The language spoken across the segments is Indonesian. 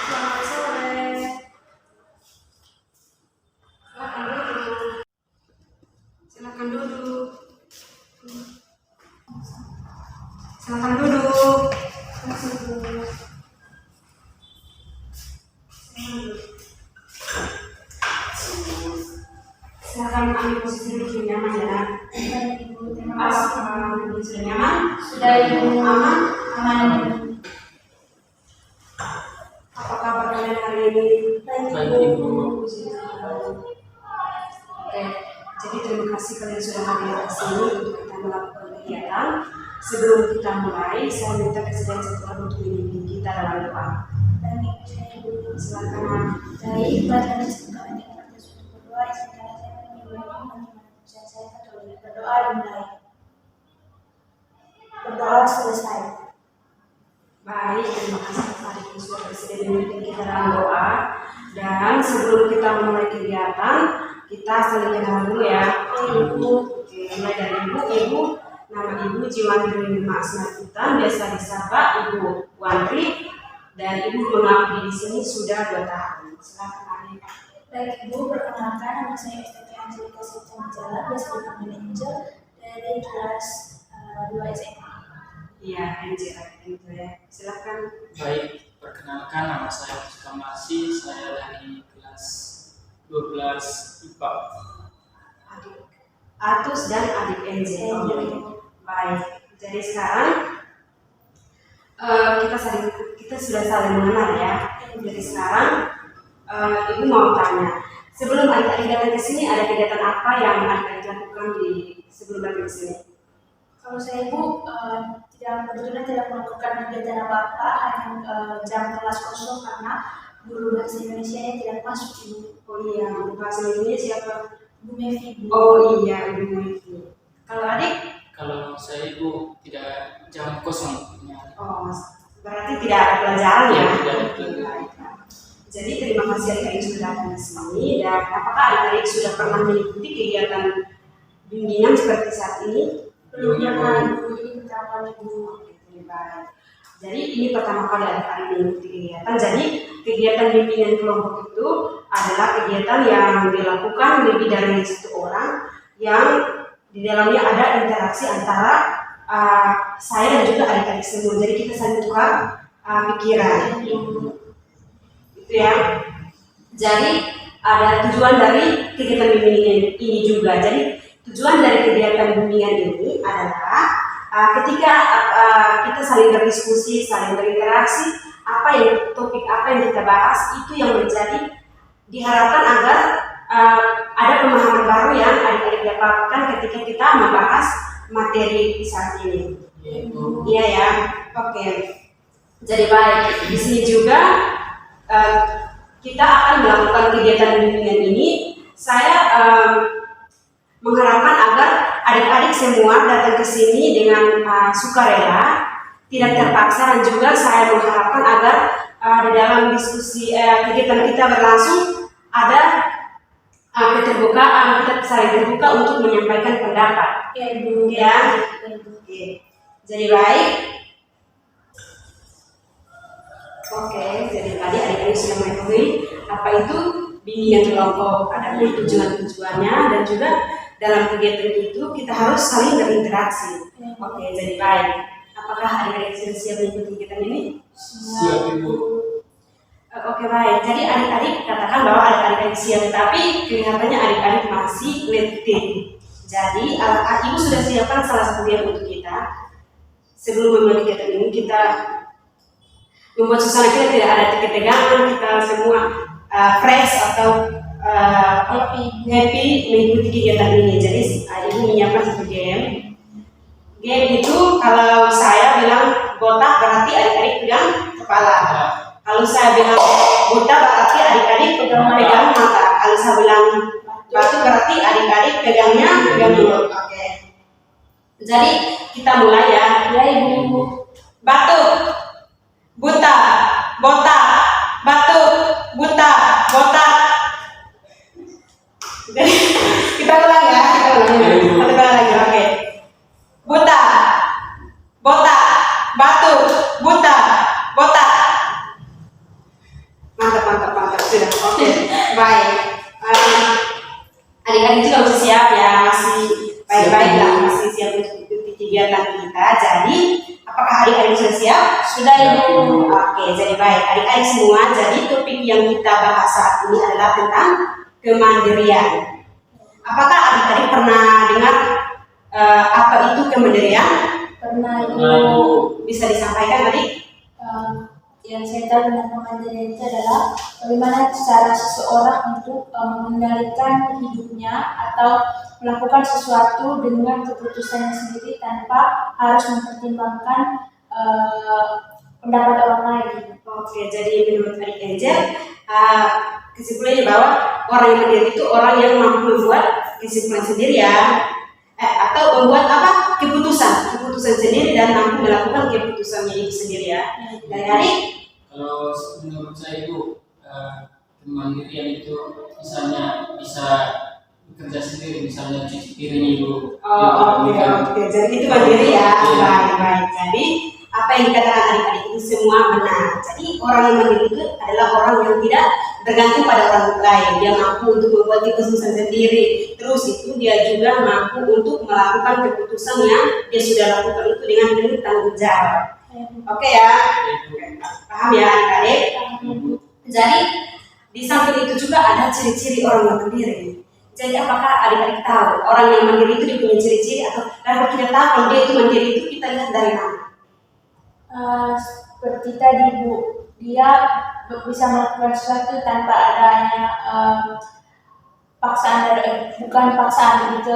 Selamat sore. Silakan duduk. Silakan duduk. Silakan ambil posisi duduk yang nyaman ya. Terima kasih. Sudah nyaman? Sudah Ibu. Aman? Aman. Apa kabar kalian hari ini? Baik Ibu. Oke, jadi terima kasih kalian sudah hadir di sini untuk kita melakukan kegiatan. Sebelum kita mulai, saya minta kesediaan satu orang untuk memimpin kita dalam doa. Baik Ibu. Silakan. Dari ibadah sekarang kita sudah berdoa, sekarang saya mengulangi saya Katolik. Berdoa dimulai. Berdoa selesai. Baik, terima kasih kepada yang sudah bersedia memimpin kita dalam doa. Dan sebelum kita memulai kegiatan, kita saling kenalan dulu ya. Ibu, oke, mulai dari Ibu. Nama Ibu Jiwandri Nima Asnaputan, biasa disapa Ibu Wandri, dan Ibu mengabdi di sini sudah 2 tahun. Silakan Adik. Baik Ibu, perkenalkan nama saya STP Angelika Septian Jala, biasa dipanggil Angel, dari kelas 2 SMA. Iya, Angel ya. Silakan. Baik, perkenalkan nama saya Mustafa Masih, saya dari kelas 12 IPA. Adik Atus dan Adik Angel. Baik, jadi sekarang kita sudah saling mengenal ya. Jadi sekarang Ibu mau tanya, sebelum adik-adik datang ke sini ada kegiatan apa yang adik-adik lakukan sebelum datang ke sini? Kalau saya Ibu, kebetulan tidak melakukan kegiatan apa-apa, hanya jam kelas kosong karena guru bahasa Indonesia yang tidak masuk Ibu. Oh iya, guru bahasa Indonesia siapa? Bu Mevi Bu. Oh iya, Ibu Mevi. Kalau adik? Kalau saya Ibu tidak jam kosong. Oh, berarti tidak ada pelajaran ya? Tidak ada pelajaran. Jadi terima kasih adik-adik sudah datang ke sini. Dan apakah adik-adik sudah pernah mengikuti kegiatan bimbingan seperti saat ini? Belum pernah Ibu, ini pertama kali Ibu. Oke, baik. Jadi ini pertama kali adik-adik mengikuti kegiatan. Jadi kegiatan bimbingan kelompok itu adalah kegiatan yang dilakukan lebih dari 1 orang yang di dalamnya ada interaksi antara saya dan juga adik-adik semua. Jadi kita saling tukar pikiran. Itu ya. Jadi ada tujuan dari kegiatan bimbingan ini juga. Jadi tujuan dari kegiatan bimbingan ini adalah ketika kita saling berdiskusi, saling berinteraksi, topik apa yang kita bahas itu yang menjadi diharapkan agar ada pemahaman baru yang adik-adik dapatkan ketika kita membahas materi saat ini. Iya ya, oke. Jadi baik, di sini juga kita akan melakukan kegiatan bimbingan ini. Saya mengharapkan agar adik-adik semua datang ke sini dengan sukarela, tidak terpaksa, dan juga saya mengharapkan agar di dalam diskusi kegiatan kita berlangsung ada keterbukaan, kita saling terbuka untuk menyampaikan pendapat. Ya Ibu. Ya. Oke. Jadi baik. Oke, jadi tadi adik-adik sudah mengetahui apa itu bimbingan kelompok, ada tujuan-tujuannya, dan juga dalam kegiatan itu kita harus saling berinteraksi. Oke, jadi baik. Apakah adik-adik sudah siap mengikuti kegiatan ini? Siap Ibu. Oke, baik. Jadi adik-adik katakan bahwa adik-adik siap, tapi kelihatannya adik-adik masih letih. Jadi Ibu sudah siapkan salah satu game untuk kita. Sebelum memulai kegiatan ini, kita membuat suasana kita tidak ada ketegangan, kita semua fresh atau happy mengikuti kegiatan ini. Jadi Ibu menyiapkan satu game. Game itu kalau saya bilang botak berarti adik-adik pegang kepala. Kalau saya bilang buta berarti adik-adik pegang mata. Kalau saya bilang batu berarti adik-adik pegang mulut. Oke. Jadi kita mulai ya. Ya Ibu. Batu, buta, botak, batu, buta, botak. Jadi kita ulang ya. Kita ulang lagi. Oke. Buta, siap ya, masih baik-baik lah, masih siap untuk ikuti kegiatan kita. Jadi, apakah adik-adik sudah siap? Sudah Ibu. Oke, jadi baik adik-adik semua. Jadi topik yang kita bahas saat ini adalah tentang kemandirian. Apakah adik-adik pernah dengar apa itu kemandirian? Pernah Ibu. Bisa disampaikan adik? Yang saya tahu tentang kemandirian itu adalah bagaimana cara seseorang untuk mengendalikan hidupnya atau melakukan sesuatu dengan keputusannya sendiri tanpa harus mempertimbangkan pendapat orang lain. Oke, jadi menurut adik Angel, kesimpulannya bahwa orang yang mandiri itu orang yang mampu membuat kesimpulan sendiri ya, atau membuat keputusan sendiri dan mampu melakukan keputusannya itu sendiri ya. Dari adik? Kalau menurut saya itu kemandirian itu misalnya bisa bekerja sendiri, misalnya cuci piring Ibu. Oke. Jadi itu mandiri ya. Baik. Jadi apa yang dikatakan adik-adik itu semua benar. Jadi orang yang mandiri itu adalah orang yang tidak bergantung pada orang lain. Dia mampu untuk membuat keputusan sendiri. Terus itu dia juga mampu untuk melakukan keputusan yang dia sudah lakukan itu dengan penuh tanggung jawab. Oke ya, paham ya adik-adik? Jadi di samping itu juga ada ciri-ciri orang yang mandiri. Jadi apakah adik-adik tahu orang yang mandiri itu dia punya ciri-ciri atau kalau kita tahu kalau dia itu mandiri itu kita lihat dari mana? Seperti tadi Bu, dia bisa melakukan sesuatu tanpa adanya paksaan bukan paksaan gitu.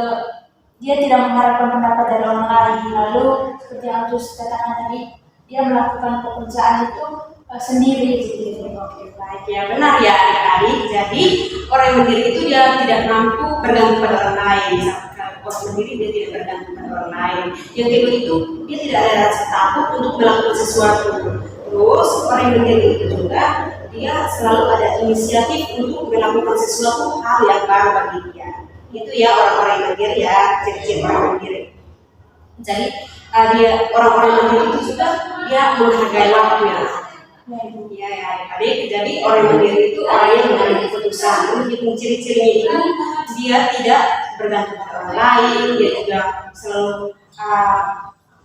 Dia tidak mengharapkan pendapat dari orang lain. Lalu seperti yang Tus katakan tadi, dia melakukan pekerjaan itu sendiri gitu. Oke, baik ya, benar ya adik-adik. Jadi orang yang mandiri itu dia tidak mampu bergantung pada orang lain. Orang mandiri dia tidak bergantung pada orang lain. Yang kedua itu dia tidak ada rasa takut untuk melakukan sesuatu. Terus orang yang mandiri itu juga dia selalu ada inisiatif untuk melakukan sesuatu hal yang baru bagi dia. Itu ya orang-orang yang mandiri ya, ciri-ciri orang mandiri. Jadi dia orang-orang yang mandiri itu juga dia menghargai waktu ya. Ya adik. Jadi orang yang mandiri itu orang yang mengambil keputusan. Untuk ciri-cirinya itu dia tidak bergantung pada orang lain. Dia juga selalu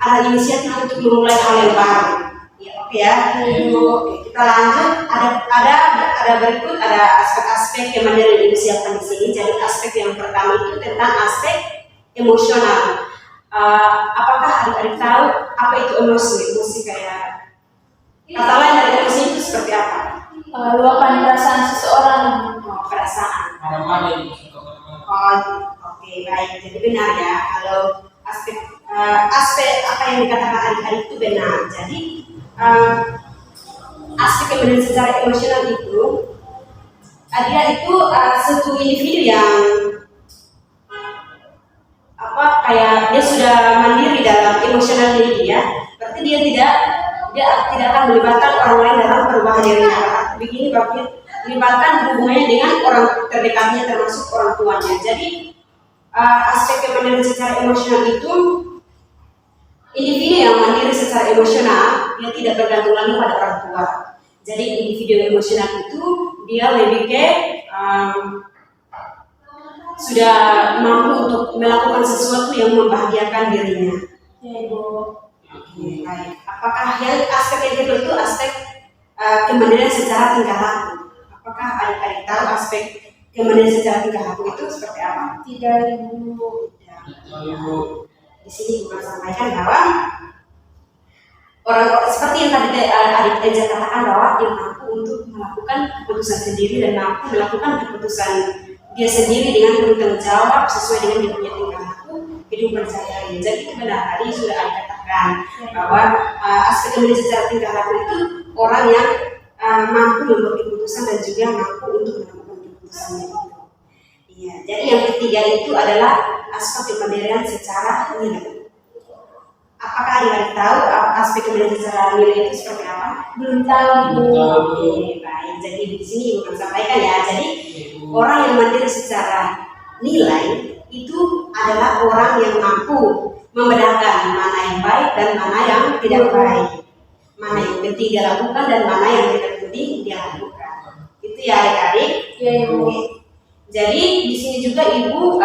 ada inisiatif untuk memulai hal yang baru. Ya, oke ya. Oke, kita lanjut. Ada berikut ada aspek-aspek yang mandiri yang disiapkan di sini. Jadi aspek yang pertama itu tentang aspek emosional. Apakah adik-adik tahu apa itu emosi kayak kata lain dari emosi itu seperti apa? Luapan perasaan seseorang. Perasaan. Marah-marah Ibu, suka marah-marah. Oke, baik. Jadi benar ya kalau aspek apa yang dikatakan adik-adik itu benar. Jadi aspek yang benar secara emosional itu dia itu satu individu yang kayak dia sudah mandiri dalam emosional diri dia, berarti dia tidak akan melibatkan orang lain dalam perubahan dirinya. Begini berarti melibatkan hubungannya dengan orang terdekatnya termasuk orang tuanya. Jadi aspek yang mandiri secara emosional itu individu yang mandiri secara emosional dia tidak bergantung lagi pada orang tua. Jadi individu emosional itu dia lebih ke sudah mampu untuk melakukan sesuatu yang membahagiakan dirinya. Ya Ibu. Oke, baik. Apakah yang aspek yang kedua itu aspek kemandirian secara tingkah laku? Apakah adik-adik tahu aspek kemandirian secara tingkah laku itu seperti apa? Tidak Ibu. Ibu. Di sini Ibu sampaikan bahwa orang seperti yang tadi adik Eja katakan bahwa dia mampu untuk melakukan keputusan sendiri dan mampu melakukan keputusan dia sendiri dengan penuh tanggung jawab sesuai dengan dia punya tingkah laku kehidupan sehari-hari. Jadi itu benar tadi sudah ada katakan bahwa aspek kemandirian secara tingkah laku itu orang yang mampu membuat keputusan dan juga mampu untuk melakukan keputusannya itu. Iya. Jadi yang ketiga itu adalah aspek kemandirian secara nilai. Apakah adik-adik tahu aspek kemandirian secara nilai itu seperti apa? Belum tahu Ibu. Oke, baik. Jadi di sini Ibu akan sampaikan ya. Jadi orang yang mandiri secara nilai itu adalah orang yang mampu membedakan mana yang baik dan mana yang tidak baik, mana yang penting dia lakukan dan mana yang tidak penting dia lakukan. Itu ya adik-adik. Ya Ibu. Oke. Jadi di sini juga Ibu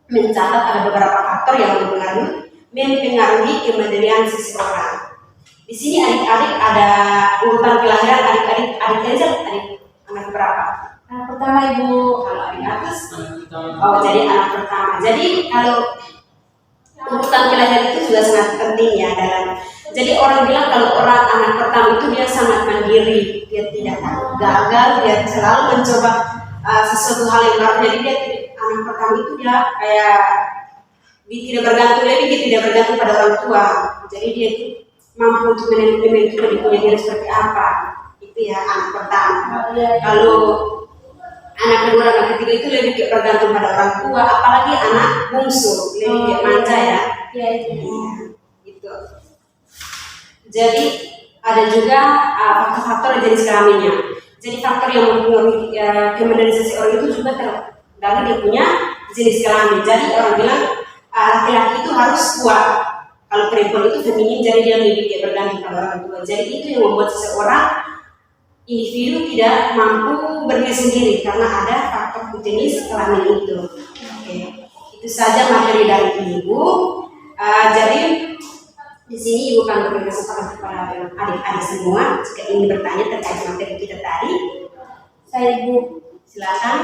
mencatat ada beberapa faktor yang mempengaruhi kemandirian seseorang. Di sini adik-adik ada urutan kelahiran adik-adik anak berapa? Anak pertama Ibu. Kalau adik atas, Pertama. oh jadi anak pertama. Jadi kalau urutan kelahiran itu juga sangat penting ya dalam. Jadi orang bilang kalau orang anak pertama itu dia sangat mandiri, dia tidak gagal, dia selalu mencoba sesuatu hal yang baru. Jadi dia anak pertama itu dia kayak dia tidak bergantung pada orang tua. Jadi dia itu mampu untuk menentukan dirinya diri seperti apa. Itu ya anak pertama. Kalau anak kedua dan anak ketiga itu lebih bergantung pada orang tua, apalagi anak bungsu lebih manja ya. Iya itu. Gitu. Jadi ada juga faktor-faktor jenis kelaminnya. Jadi faktor yang mempengaruhi kemandirian seseorang itu juga dari dia punya jenis kelamin. Jadi orang bilang laki-laki itu harus kuat. Kalau perempuan itu feminin, jadi dia lebih bergantung pada orang tua. Jadi itu yang membuat seseorang individu tidak mampu berdiri sendiri karena ada faktor jenis kelamin itu. Oke. Itu saja materi dari ibu. Jadi di sini ibu akan memberi kesempatan kepada adik-adik semua jika ingin bertanya terkait materi kita tadi. Saya Ibu. Silakan.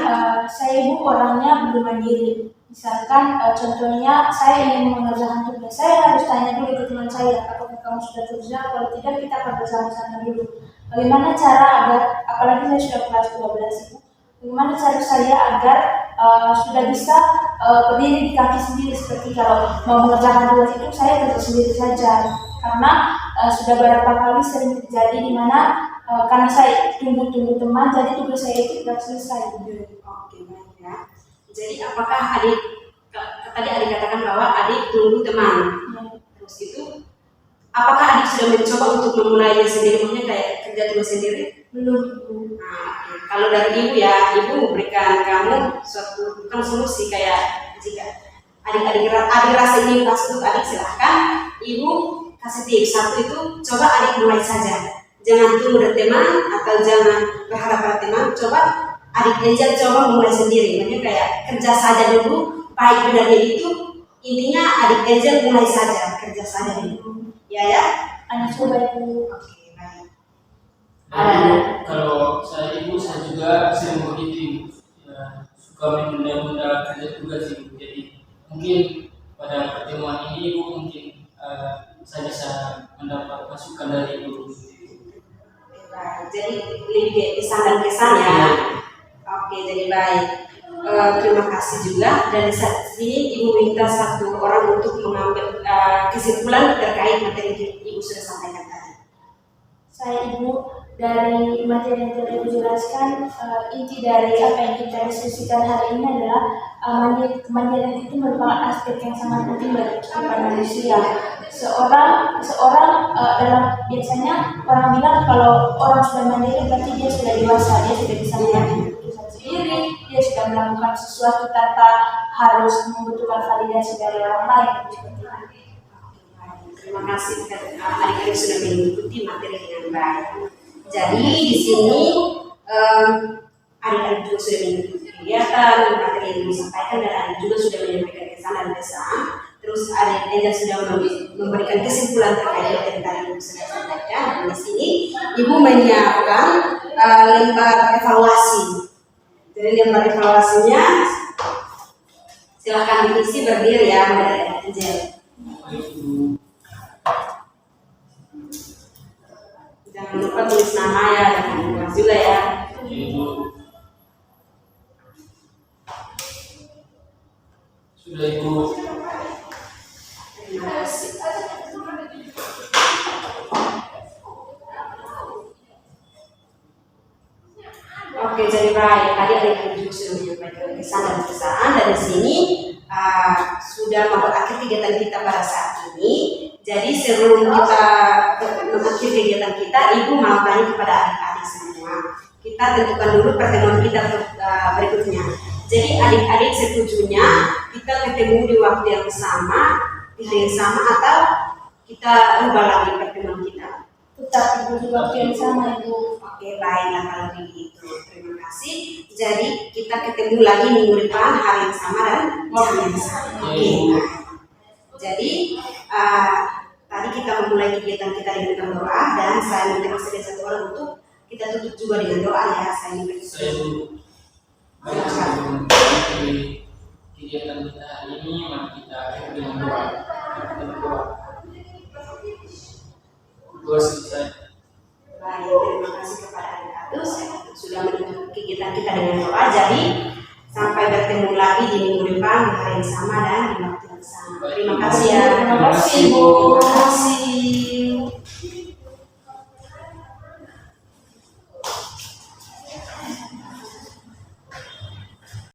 Saya Ibu orangnya belum mandiri. Misalkan contohnya saya ingin mengerjakan tugas, saya harus tanya dulu ke teman saya, apakah kamu sudah kerja? Kalau tidak kita akan bersama-sama dulu. Bagaimana cara agar, apalagi saya sudah kelas 12 Ibu, bagaimana cara saya agar sudah bisa berdiri di kaki sendiri, seperti kalau mau mengerjakan tugas itu saya kerja sendiri saja, karena sudah beberapa kali sering terjadi di mana karena saya tunggu-tunggu teman, jadi tugas saya itu tidak selesai. Oke, baik ya. Jadi apakah tadi adik katakan bahwa adik tunggu teman, terus itu apakah adik sudah mencoba untuk memulainya sendiri, maksudnya kayak kerja tugas sendiri? Belum. Nah, kalau dari ibu ya, ibu memberikan kamu suatu bukan solusi kayak jika adik rasa ini pas untuk adik silahkan ibu kasih tips. Satu itu coba adik mulai saja, jangan tunggu dari teman atau jangan berharap pada teman, coba adik Angel coba mulai sendiri, maksudnya kayak kerja saja dulu. Baik benarnya itu intinya adik Angel mulai saja, kerja saja dulu. Ya. Anak coba Ibu. Oke, baik. Kalau saya ibu, saya juga sering begitu, ya, suka menunda-nunda kerja tugas ibu. Jadi mungkin pada pertemuan ini ibu mungkin saya bisa mendapat masukan dari ibu. Jadi lebih pesan dan kesan ya. Oke, jadi baik. Terima kasih juga. Dan saat ini ibu minta satu orang untuk mengambil kesimpulan terkait materi yang ibu sudah sampaikan tadi. Saya Ibu, dari materi yang tadi Ibu jelaskan, inti dari apa yang kita diskusikan hari ini adalah kemandirian itu merupakan aspek yang sangat penting bagi kehidupan manusia. Seorang dalam biasanya orang bilang kalau orang sudah mandiri berarti dia sudah dewasa, dia sudah bisa mengambil keputusan sendiri, dia sudah melakukan sesuatu tanpa harus membutuhkan validasi dari orang lain. Terima kasih adik-adik sudah mengikuti materi dengan baik. Jadi di sini adik-adik juga sudah mengikuti kegiatan materi yang disampaikan dan adik juga sudah menyampaikan kesan dan pesan. Terus adik sudah memberikan kesimpulan terkait materi tadi yang sudah sampaikan. Dan di sini ibu menyiapkan lembar evaluasi. Jadi lembar evaluasinya silakan diisi berdiri ya, mulai dari Angel. Jangan lupa tulis nama ya dan tulis juga ya. Sudah ibu. Terima kasih. Oke, jadi baik. Tadi adik-adik juga sudah menyampaikan kesan dan pesan dari sini sudah berakhir kegiatan kita pada saat ini. Jadi sebelum kita mengakhiri kegiatan kita, ibu mau tanya kepada adik-adik semua. Kita tentukan dulu pertemuan kita berikutnya. Jadi adik-adik setujunya kita ketemu di waktu yang sama, di hari yang sama, atau kita ubah lagi pertemuan kita? Tetap Ibu di waktu yang sama Ibu. Oke, baiklah kalau begitu. Terima kasih. Jadi kita ketemu lagi minggu depan hari yang sama dan Jangan sampai. Oke. Nah, jadi tadi kita memulai kegiatan kita dengan doa dan saya minta kesediaan satu orang untuk kita tutup juga dengan doa ya. Saya minta Saya kesediaan. dulu. Baik, sebelum memulai kegiatan kita hari ini, mari kita akhiri dengan doa. Kita berdoa. Doa selesai. Baik, terima kasih kepada Anda Atus sudah menutup kegiatan kita dengan doa. Jadi sampai bertemu lagi di minggu depan di hari yang sama dan di waktu yang sama. Terima kasih ya. Terima kasih, Bu. Terima kasih.